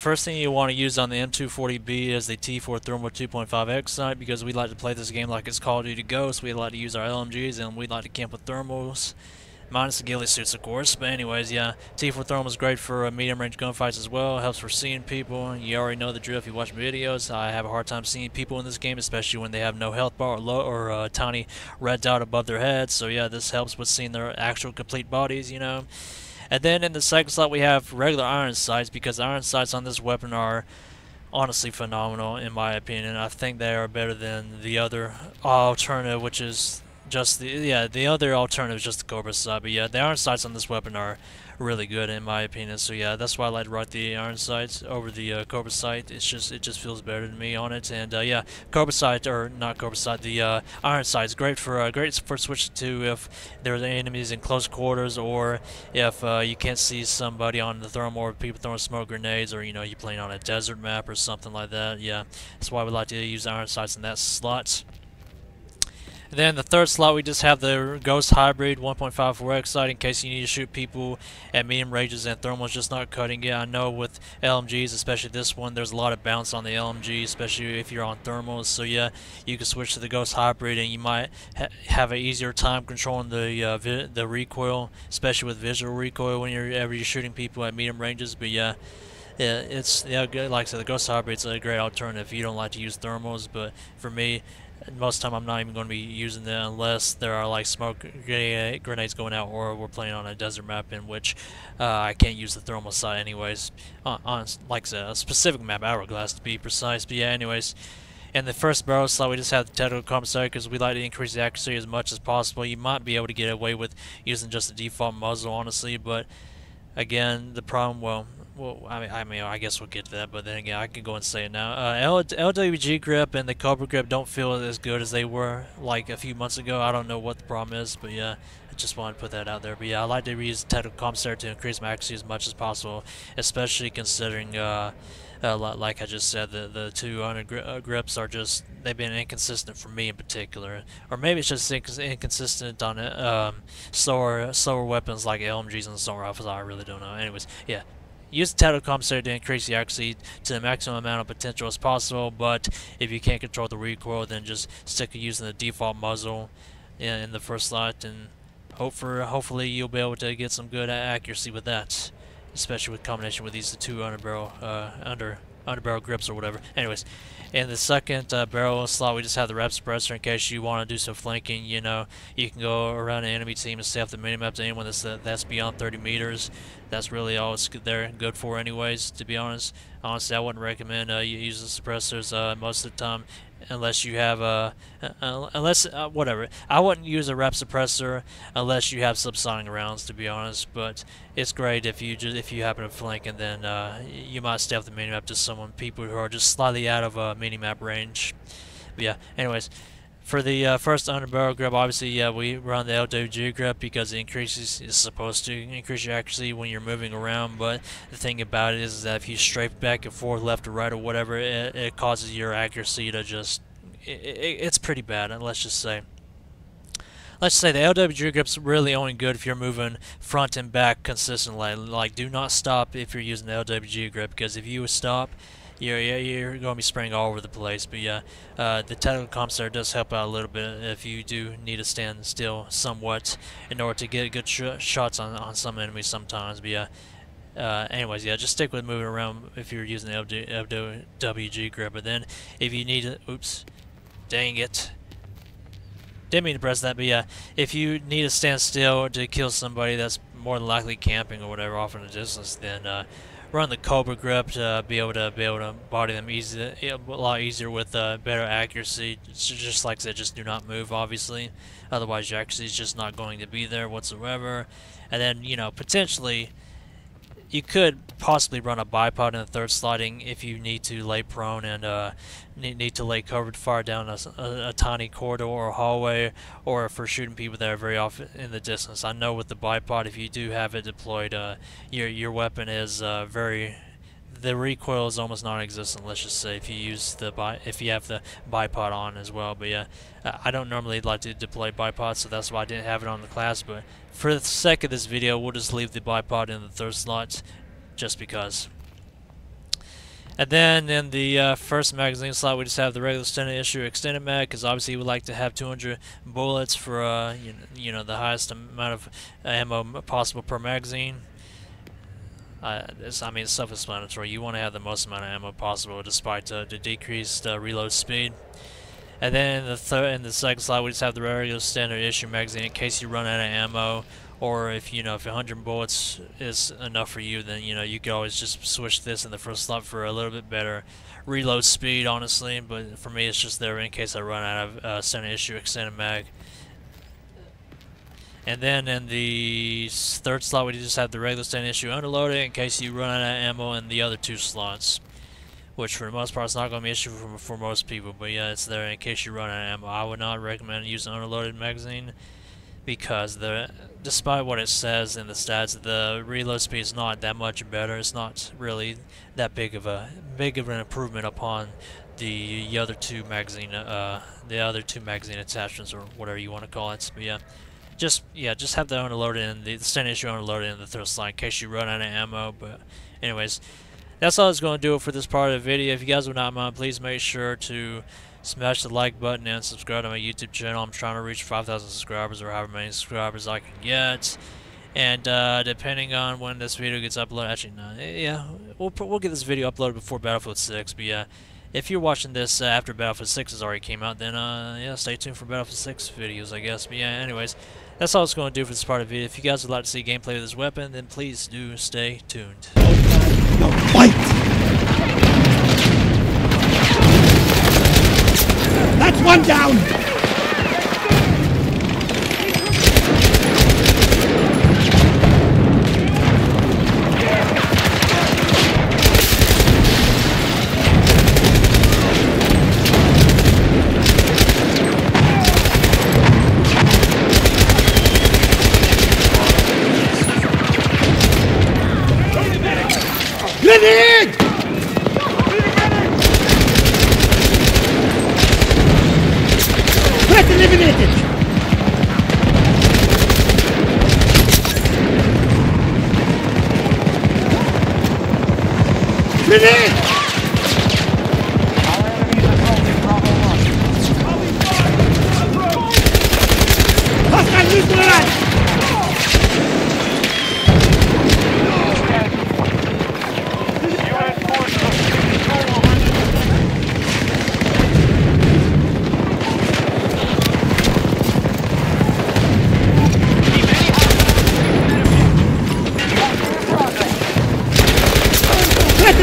first thing you want to use on the M240B is the T4 Thermal 2.5X sight, because we like to play this game like it's Call of Duty Ghost. We like to use our LMGs and we like to camp with thermals. Minus the ghillie suits, of course. But anyways, yeah, T4 Thermal is great for medium range gunfights as well. Helps for seeing people. You already know the drill if you watch my videos. I have a hard time seeing people in this game, especially when they have no health bar or a tiny red dot above their heads. So yeah, this helps with seeing their actual complete bodies, you know. And then in the second slot we have regular iron sights, because iron sights on this weapon are honestly phenomenal in my opinion. I think they are better than the other alternative, which is just the other alternative is just the Cobra sight. But yeah, the iron sights on this weapon are really good in my opinion. So yeah, that's why I like to rock the iron sights over the Cobra sight. It just feels better to me on it. And yeah, Cobra sight, or not Cobra sight, the iron sight is great for switching to if there's enemies in close quarters, or if you can't see somebody on the thermal, or people throwing smoke grenades, or you know, you're playing on a desert map or something like that. Yeah, that's why we like to use iron sights in that slot. And then the third slot, we just have the Ghost Hybrid 1.54X sight in case you need to shoot people at medium ranges and thermals just not cutting it. I know with LMGs, especially this one, there's a lot of bounce on the LMG, especially if you're on thermals. So yeah, you can switch to the Ghost Hybrid and you might have an easier time controlling the recoil, especially with visual recoil whenever you're shooting people at medium ranges. But yeah, it's good. Like I said, the Ghost Hybrid is a great alternative if you don't like to use thermals. But for me, most of the time I'm not even going to be using them unless there are like smoke grenades going out, or we're playing on a desert map in which I can't use the thermal sight anyways. On like I said, a specific map, Hourglass to be precise. But yeah, anyways. In the first barrel slot, we just have the technical commissary because we like to increase the accuracy as much as possible. You might be able to get away with using just the default muzzle, honestly, but again, the problem, well, I mean, I guess we'll get to that, but then again, I can go and say it now. LWG grip and the Cobra grip don't feel as good as they were like a few months ago. I don't know what the problem is, but yeah, I just wanted to put that out there. But yeah, I like to use the technical commissary to increase my accuracy as much as possible, especially considering, like I just said, the two grips are just, they've been inconsistent for me in particular, or maybe it's just inconsistent on slower weapons like LMGs and assault rifles. I really don't know. Anyways, yeah. Use the tactical commissary to increase the accuracy to the maximum amount of potential as possible, but if you can't control the recoil, then just stick to using the default muzzle in the first slot, and hopefully you'll be able to get some good accuracy with that, especially with combination with these two underbarrel grips or whatever. Anyways, in the second barrel slot, we just have the rep suppressor in case you want to do some flanking. You know, you can go around an enemy team and stay off the minimap to anyone that's beyond 30 meters. That's really all it's good for anyways, to be honest. Honestly, I wouldn't recommend you use the suppressors most of the time, unless you have whatever. I wouldn't use a rep suppressor unless you have subsonic rounds, to be honest. But it's great if you happen to flank, and then you might stay off the minimap to people who are just slightly out of minimap range. But yeah, anyways. For the first underbarrel grip, obviously, yeah, we run the LWG grip because it's supposed to increase your accuracy when you're moving around. But the thing about it is that if you strafe back and forth, left or right or whatever, it causes your accuracy to just, it's pretty bad. And let's just say the LWG grip's really only good if you're moving front and back consistently. Like, do not stop if you're using the LWG grip, because if you stop, you're going to be spraying all over the place. But yeah, the technical commissary does help out a little bit if you do need to stand still somewhat in order to get good shots on some enemies sometimes. But yeah, anyways, yeah, just stick with moving around if you're using the LWG grip. But then if you need to, oops, dang it. Didn't mean to press that, but yeah, if you need to stand still to kill somebody that's more than likely camping or whatever off in the distance, then run the Cobra grip to be able to body them a lot easier with better accuracy. It's just like I said, just do not move, obviously. Otherwise, your accuracy is just not going to be there whatsoever. And then, you know, potentially you could possibly run a bipod in the third slotting if you need to lay prone and need to lay covered fire down a tiny corridor or hallway, or for shooting people that are very off in the distance. I know with the bipod, if you do have it deployed, your weapon is the recoil is almost non-existent. Let's just say if you have the bipod on as well. But yeah, I don't normally like to deploy bipods, so that's why I didn't have it on the class. But for the sake of this video, we'll just leave the bipod in the third slot, just because. And then in the first magazine slot, we just have the regular standard issue extended mag, because obviously we like to have 200 bullets for you know, the highest amount of ammo possible per magazine. I mean, it's self-explanatory. You want to have the most amount of ammo possible, despite the decreased reload speed. And then in the second slot, we just have the regular standard issue magazine in case you run out of ammo, or if if 100 bullets is enough for you, then you could always just switch this in the first slot for a little bit better reload speed, honestly. But for me, it's just there in case I run out of standard issue extended mag. And then in the third slot, we just have the regular standard issue underloaded in case you run out of ammo in the other two slots, which for the most part is not going to be an issue for most people. But yeah, it's there in case you run out of ammo. I would not recommend using an underloaded magazine, because despite what it says in the stats, the reload speed is not that much better. It's not really that big of an improvement upon the other two magazine attachments, or whatever you want to call it. But yeah, just have the underloaded and the standard issue underloaded in the third slot in case you run out of ammo. But anyways, that's all I was going to do for this part of the video. If you guys would not mind, please make sure to smash the like button and subscribe to my YouTube channel. I'm trying to reach 5,000 subscribers, or however many subscribers I can get. And depending on when this video gets uploaded, actually no, yeah, we'll get this video uploaded before Battlefield 6. But yeah, if you're watching this after Battlefield 6 has already came out, then yeah, stay tuned for Battlefield 6 videos, I guess. But yeah, anyways, that's all I was going to do for this part of the video. If you guys would like to see gameplay with this weapon, then please do stay tuned. No, fight! That's one down! Grenade! Threat eliminated! Grenade! Hostile neutralized!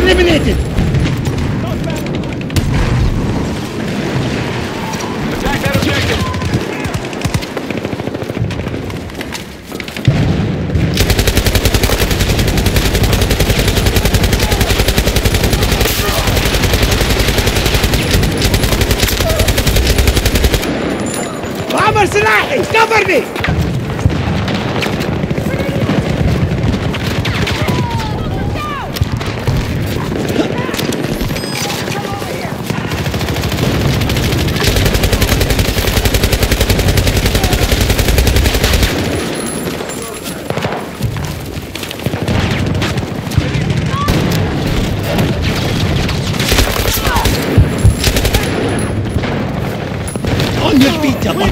Eliminated! Attack that objective! عمر سلاحي! cover me! On your feet, Jabba!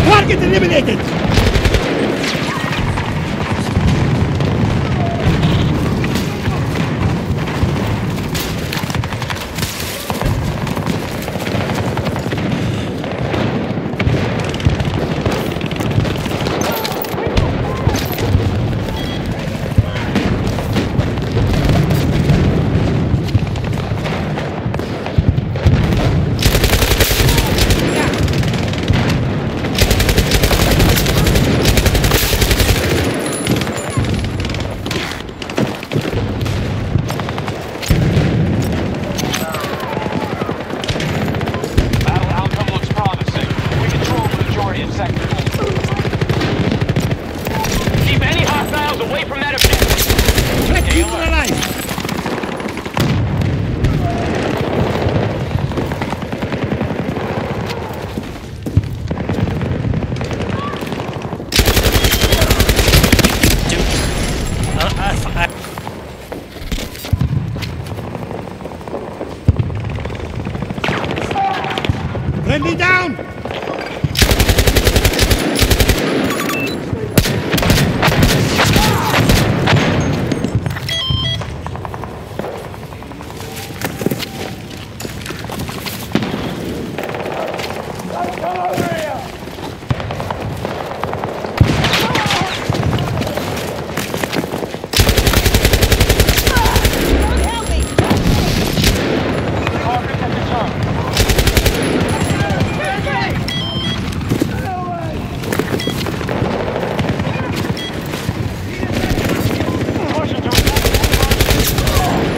Target eliminated! Friendly down!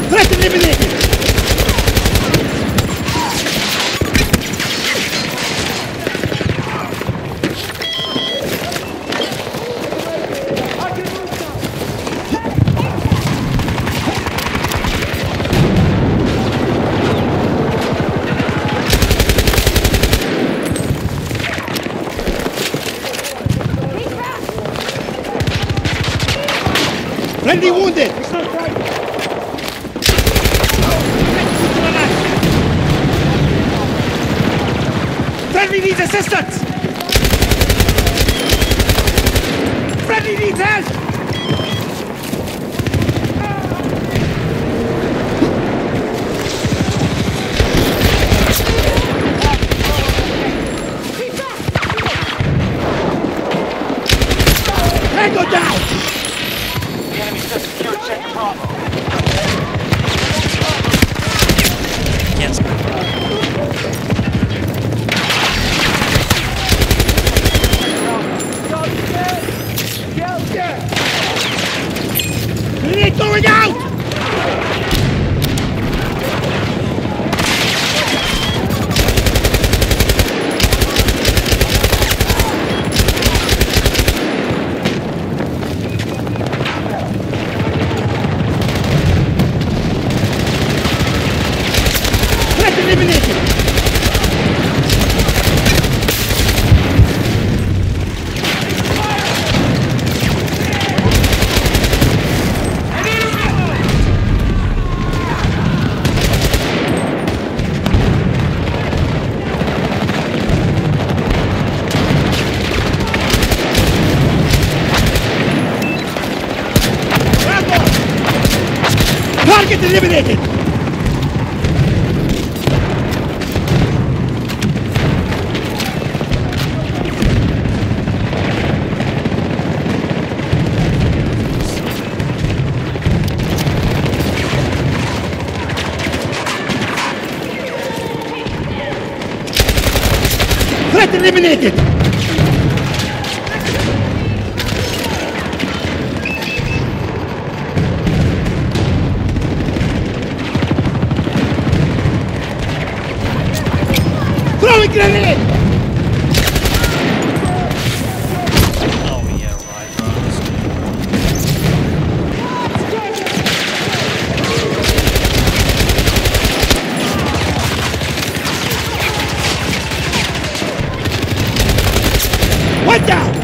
Threat eliminated! Friendly wounded! Friendly needs assistance! Friendly needs help! Tango down! The enemy just secured sector Bravo. Yes. Grenade going out! Threat eliminated! Target eliminated! Threat eliminated! Throwing grenade! Oh yeah, right, bro. One down!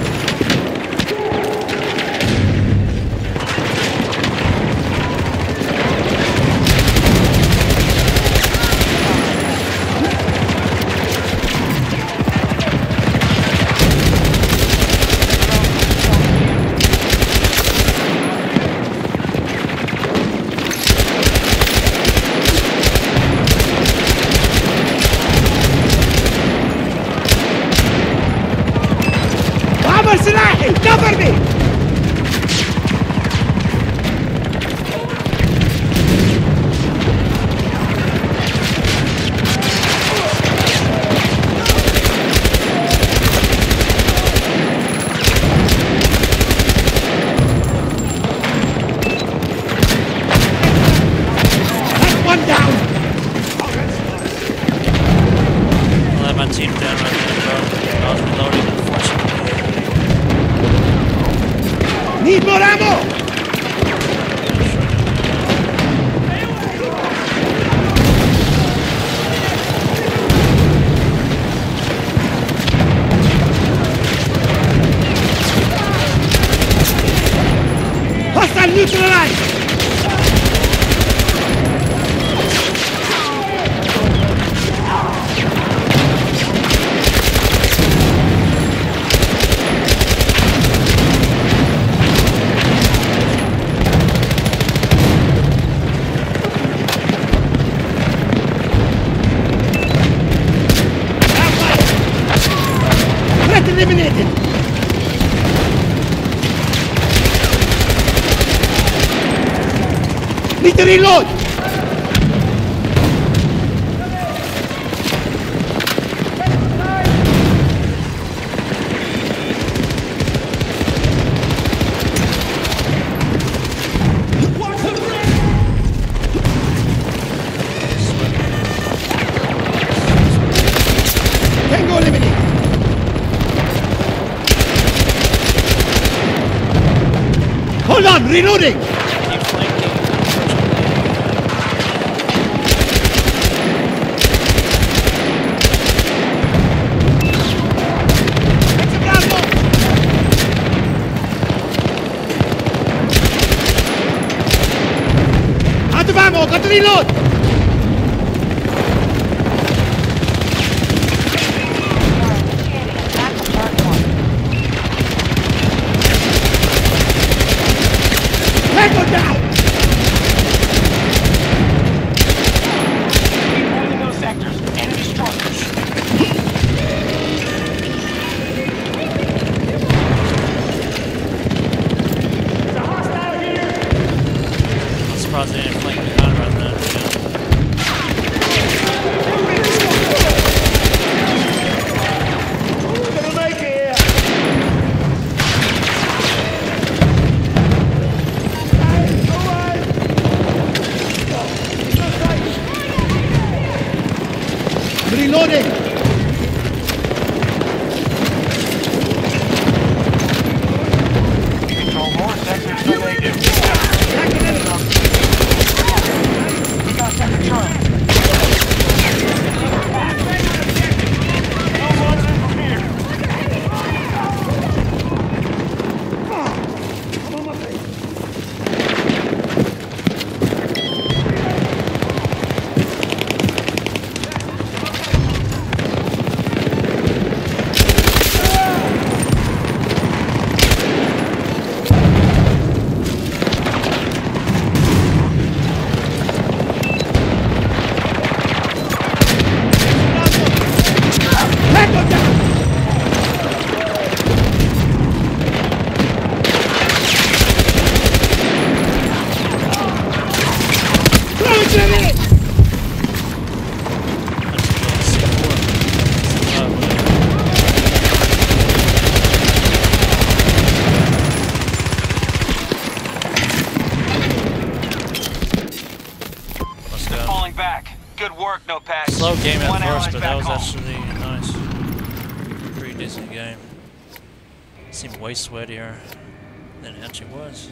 عمر سلاحي كفرني one down. I let my team down right there, bro. I was reloading, unfortunately. to reload! Tango eliminated! Hold on, reloading! Keep flanking. Out of ammo, got to reload! Tango down! Keep holding those sectors. Enemy structures. There's a hostile here. I'm surprised they didn't flank behind right then. Gonna make it here. Reloading! Control more sectors than they do. We got sector Charlie. No monitoring from here. Tango down! Throwing grenade! Let's go. Falling back. Good work, no pack. Slow game at One first, ally but that back was home. actually nice. Pretty decent game. Seemed way sweatier than it actually was.